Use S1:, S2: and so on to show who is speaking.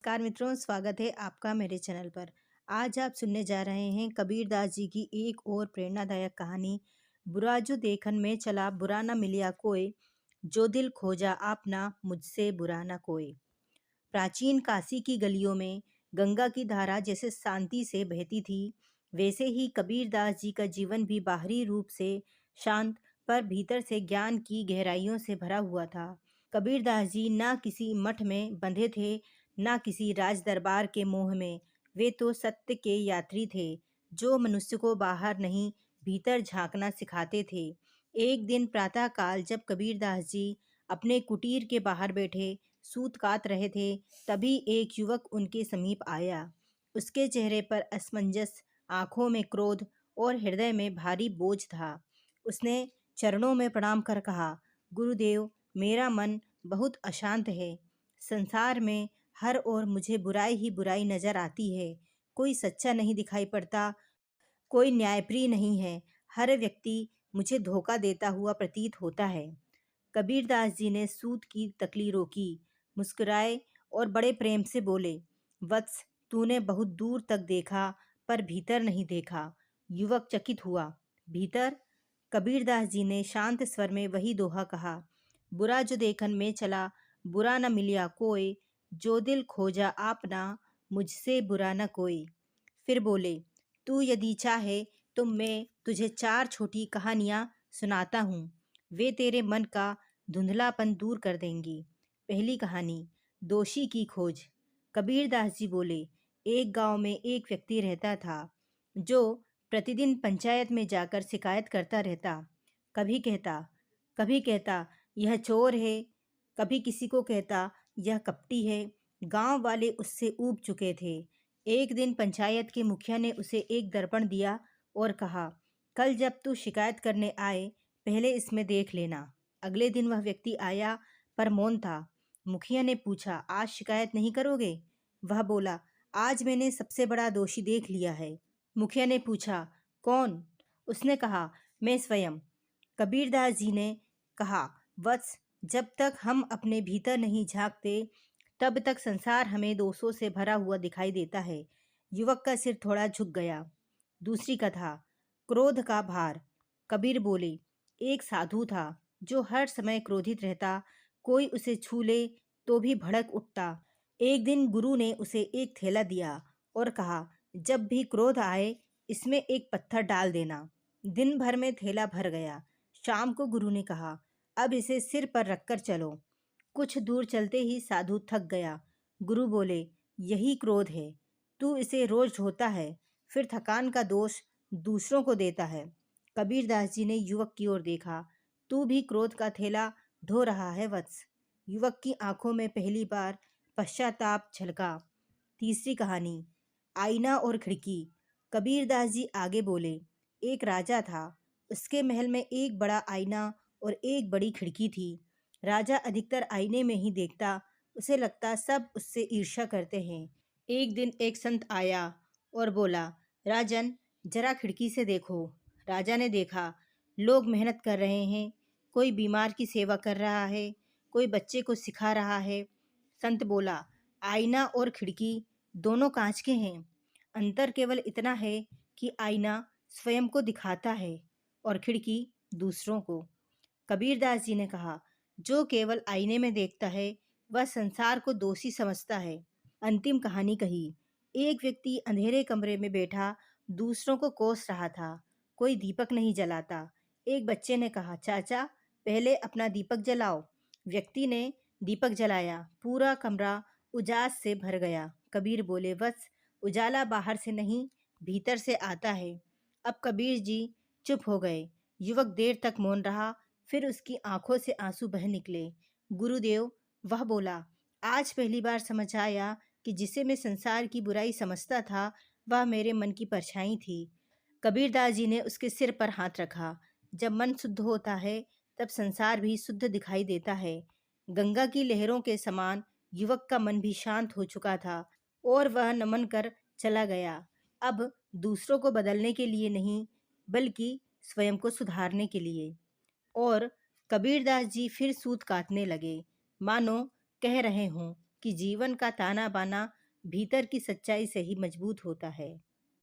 S1: नमस्कार मित्रों, स्वागत है आपका मेरे चैनल पर। आज आप सुनने जा रहे हैं कबीरदास जी की एक और प्रेरणादायक कहानी। बुरा जो देखन में चला बुरा न मिलिया कोई, जो दिल खोजा आपना मुझसे बुरा न कोई। प्राचीन काशी की गलियों में गंगा की धारा जैसे शांति से बहती थी, वैसे ही कबीरदास जी का जीवन भी बाहरी रूप से शांत पर भीतर से ज्ञान की गहराइयों से भरा हुआ था। कबीरदास जी ना किसी मठ में बंधे थे, ना किसी राज दरबार के मोह में। वे तो सत्य के यात्री थे, जो मनुष्य को बाहर नहीं भीतर झांकना सिखाते थे। एक दिन प्रातःकाल जब कबीरदास जी अपने कुटीर के बाहर बैठे सूत कात रहे थे, तभी एक युवक उनके समीप आया। उसके चेहरे पर असमंजस, आंखों में क्रोध और हृदय में भारी बोझ था। उसने चरणों में प्रणाम कर कहा, गुरुदेव, मेरा मन बहुत अशांत है। संसार में हर ओर मुझे बुराई ही बुराई नजर आती है। कोई सच्चा नहीं दिखाई पड़ता, कोई न्यायप्रिय नहीं है। हर व्यक्ति मुझे धोखा देता हुआ प्रतीत होता है। कबीरदास जी ने सूत की तकली रोकी, मुस्कुराए और बड़े प्रेम से बोले, वत्स, तूने बहुत दूर तक देखा पर भीतर नहीं देखा। युवक चकित हुआ। भीतर? कबीरदास जी ने शांत स्वर में वही दोहा कहा, बुरा जो देखन में चला बुरा न मिलिया कोई, जो दिल खोजा आपना मुझसे बुरा न कोई। फिर बोले, तू यदि चाहे तो मैं तुझे 4 छोटी कहानियां सुनाता हूँ। वे तेरे मन का धुंधलापन दूर कर देंगी। पहली कहानी, दोषी की खोज। कबीरदास जी बोले, एक गांव में एक व्यक्ति रहता था, जो प्रतिदिन पंचायत में जाकर शिकायत करता रहता। कभी कहता यह चोर है, कभी किसी को कहता यह कपटी है। गांव वाले उससे ऊब चुके थे। एक दिन पंचायत के मुखिया ने उसे एक दर्पण दिया और कहा, कल जब तू शिकायत करने आए, पहले इसमें देख लेना। अगले दिन वह व्यक्ति आया पर मौन था। मुखिया ने पूछा, आज शिकायत नहीं करोगे? वह बोला, आज मैंने सबसे बड़ा दोषी देख लिया है। मुखिया ने पूछा, कौन? उसने कहा, मैं स्वयं। कबीरदास जी ने कहा, वत्स, जब तक हम अपने भीतर नहीं झांकते, तब तक संसार हमें दोषों से भरा हुआ दिखाई देता है। युवक का सिर थोड़ा झुक गया। दूसरी कथा, क्रोध का भार। कबीर बोले, एक साधु था जो हर समय क्रोधित रहता। कोई उसे छू ले तो भी भड़क उठता। एक दिन गुरु ने उसे एक थैला दिया और कहा, जब भी क्रोध आए इसमें एक पत्थर डाल देना। दिन भर में थैला भर गया। शाम को गुरु ने कहा, अब इसे सिर पर रखकर चलो। कुछ दूर चलते ही साधु थक गया। गुरु बोले, यही क्रोध है। तू इसे रोज ढोता है, फिर थकान का दोष दूसरों को देता है। कबीरदास जी ने युवक की ओर देखा। तू भी क्रोध का थैला ढो रहा है वत्स। युवक की आंखों में पहली बार पश्चाताप झलका। तीसरी कहानी, आईना और खिड़की। कबीरदास जी आगे बोले, एक राजा था। उसके महल में एक बड़ा आईना और एक बड़ी खिड़की थी। राजा अधिकतर आईने में ही देखता। उसे लगता सब उससे ईर्ष्या करते हैं। एक दिन एक संत आया और बोला, राजन, जरा खिड़की से देखो। राजा ने देखा, लोग मेहनत कर रहे हैं। कोई बीमार की सेवा कर रहा है, कोई बच्चे को सिखा रहा है। संत बोला, आईना और खिड़की दोनों कांच के हैं। अंतर केवल इतना है कि आईना स्वयं को दिखाता है और खिड़की दूसरों को। कबीरदास जी ने कहा, जो केवल आईने में देखता है वह संसार को दोषी समझता है। अंतिम कहानी कही। एक व्यक्ति अंधेरे कमरे में बैठा दूसरों को कोस रहा था। कोई दीपक नहीं जलाता। एक बच्चे ने कहा, चाचा, पहले अपना दीपक जलाओ। व्यक्ति ने दीपक जलाया। पूरा कमरा उजास से भर गया। कबीर बोले, बस उजाला बाहर से नहीं भीतर से आता है। अब कबीर जी चुप हो गए। युवक देर तक मौन रहा, फिर उसकी आंखों से आंसू बह निकले। गुरुदेव, वह बोला, आज पहली बार समझ आया कि जिसे मैं संसार की बुराई समझता था, वह मेरे मन की परछाई थी। कबीरदास जी ने उसके सिर पर हाथ रखा। जब मन शुद्ध होता है, तब संसार भी शुद्ध दिखाई देता है। गंगा की लहरों के समान युवक का मन भी शांत हो चुका था और वह नमन कर चला गया। अब दूसरों को बदलने के लिए नहीं, बल्कि स्वयं को सुधारने के लिए। और कबीरदास जी फिर सूत काटने लगे, मानो कह रहे हों, कि जीवन का ताना बाना भीतर की सच्चाई से ही मजबूत होता है।